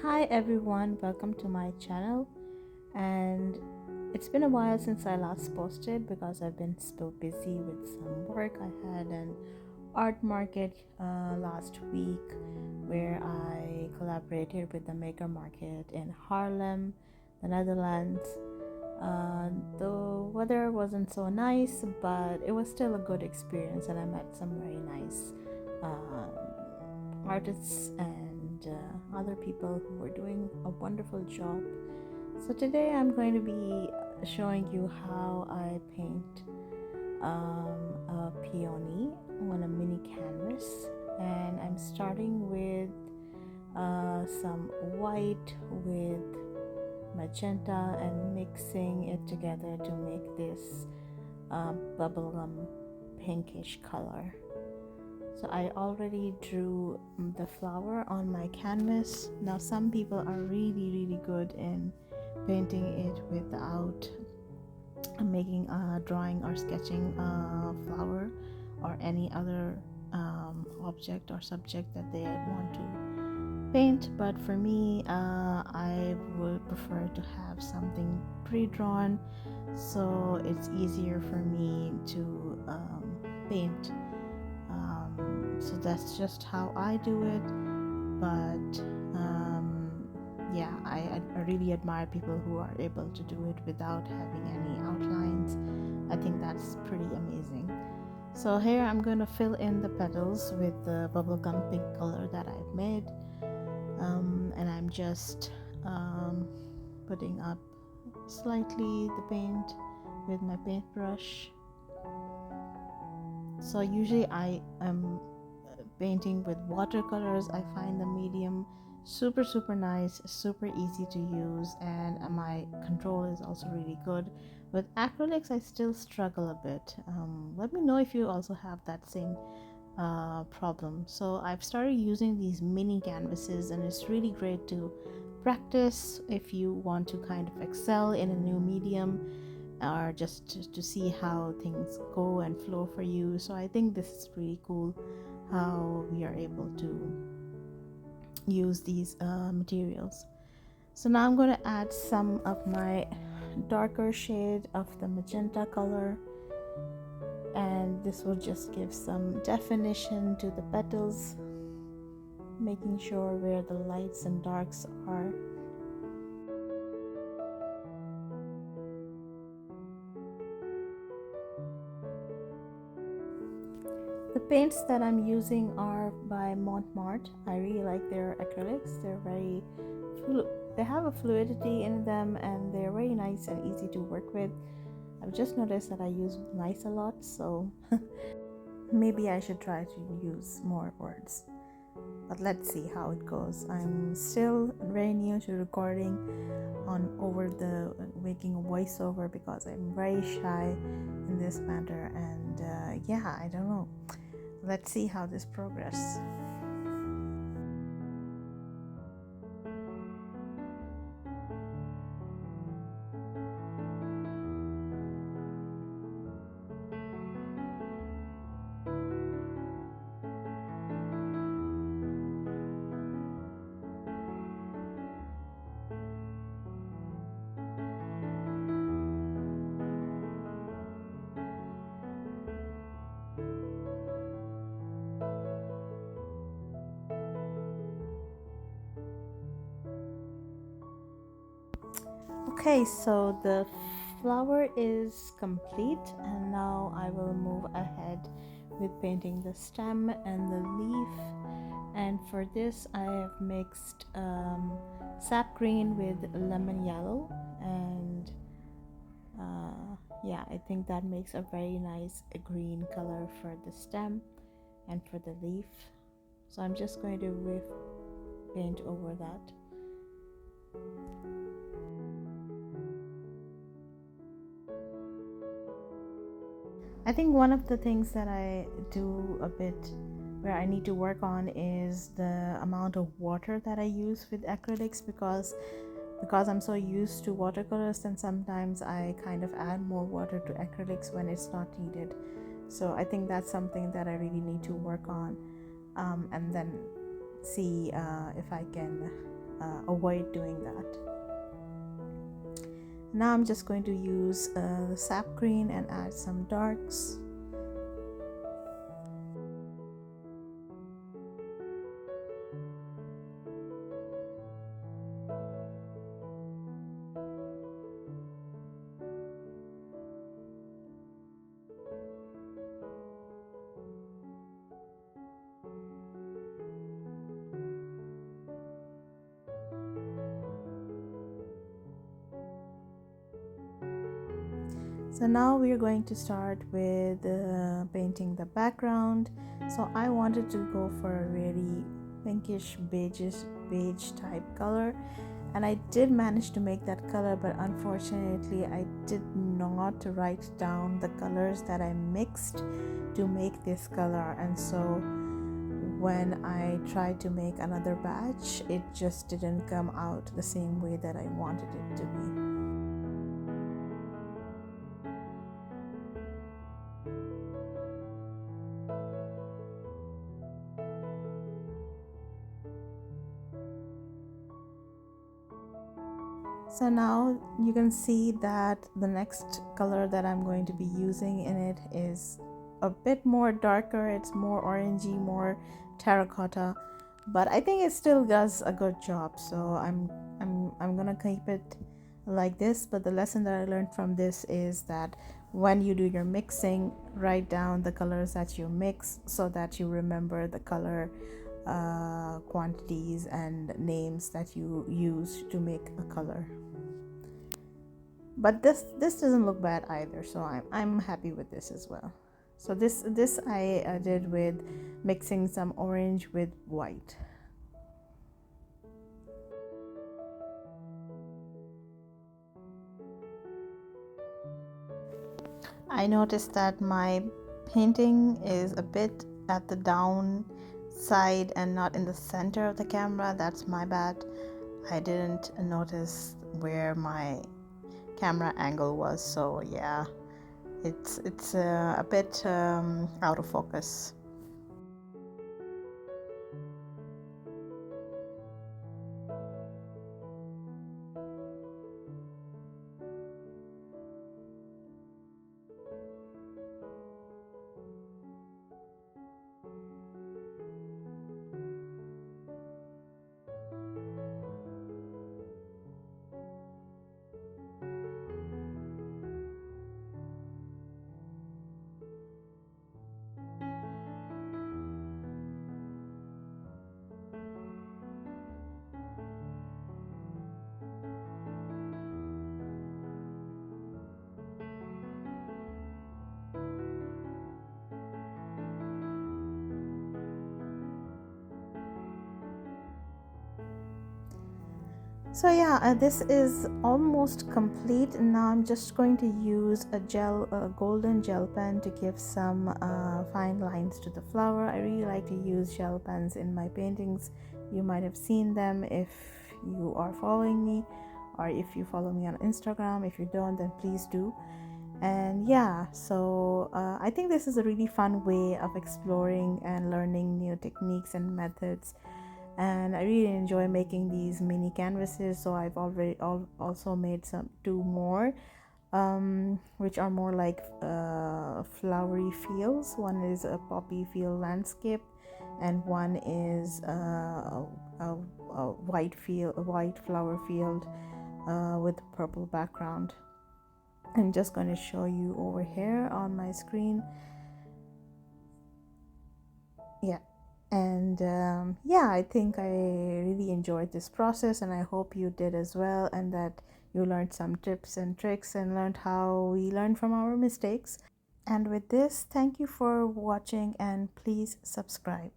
Hi everyone, welcome to my channel. And it's been a while since I last posted because I've been so busy with some work. I had an art market last week where I collaborated with the maker market in Haarlem, the Netherlands. The weather wasn't so nice, but it was still a good experience, and I met some very nice artists and other people who were doing a wonderful job. So today I'm going to be showing you how I paint a peony on a mini canvas, and I'm starting with some white with magenta and mixing it together to make this bubblegum pinkish color. So I already drew the flower on my canvas. Now some people are really good in painting it without making a drawing or sketching a flower or any other object or subject that they want to paint, but for me I would prefer to have something pre-drawn, so it's easier for me to paint. So that's just how I do it. But yeah, I really admire people who are able to do it without having any outlines. I think that's pretty amazing. So here I'm going to fill in the petals with the bubblegum pink color that I've made, and I'm just putting up slightly the paint with my paintbrush. So usually I am painting with watercolors. I find the medium super nice, super easy to use, and my control is also really good. With acrylics I still struggle a bit. Let me know if you also have that same problem. So I've started using these mini canvases, and it's really great to practice if you want to kind of excel in a new medium, or just to see how things go and flow for you. So I think this is really cool how we are able to use these materials. So now I'm going to add some of my darker shade of the magenta color, and this will just give some definition to the petals, making sure where the lights and darks are. The paints that I'm using are by Mart. I really like their acrylics. They're very they have a fluidity in them, and they're very nice and easy to work with. I've just noticed that I use nice a lot, so maybe I should try to use more words. But let's see how it goes. I'm still very new to recording making a voiceover because I'm very shy in this matter, and yeah, I don't know. Let's see how this progresses. Okay, so the flower is complete, and now I will move ahead with painting the stem and the leaf. And for this I have mixed sap green with lemon yellow, and yeah, I think that makes a very nice green color for the stem and for the leaf. So I'm just going to paint over that. I think one of the things that I do a bit where I need to work on is the amount of water that I use with acrylics, because I'm so used to watercolors, and sometimes I kind of add more water to acrylics when it's not needed. So I think that's something that I really need to work on, and then see if I can avoid doing that. Now I'm just going to use the sap green and add some darks. So now we are going to start with painting the background. So I wanted to go for a really pinkish beige type color, and I did manage to make that color, but unfortunately I did not write down the colors that I mixed to make this color, and so when I tried to make another batch, it just didn't come out the same way that I wanted it to be. So now you can see that the next color that I'm going to be using in it is a bit more darker. It's more orangey, more terracotta, but I think it still does a good job. So I'm gonna keep it like this. But the lesson that I learned from this is that when you do your mixing, write down the colors that you mix so that you remember the color quantities and names that you use to make a color. But this doesn't look bad either, so I'm happy with this as well. So this I did with mixing some orange with white. I noticed that my painting is a bit at the down side and not in the center of the camera. That's my bad. I didn't notice where my camera angle was, so yeah, it's a bit out of focus. So yeah, this is almost complete. Now I'm just going to use a golden gel pen to give some fine lines to the flower. I really like to use gel pens in my paintings. You might have seen them if you are following me, or if you follow me on Instagram. If you don't, then please do. And yeah, so I think this is a really fun way of exploring and learning new techniques and methods, and I really enjoy making these mini canvases. So I've also made two more, which are more like flowery fields. One is a poppy field landscape, and one is a white flower field with purple background. I'm just going to show you over here on my screen. Yeah. And yeah, I think I really enjoyed this process, and I hope you did as well, and that you learned some tips and tricks and learned how we learn from our mistakes. And with this, thank you for watching, and please subscribe.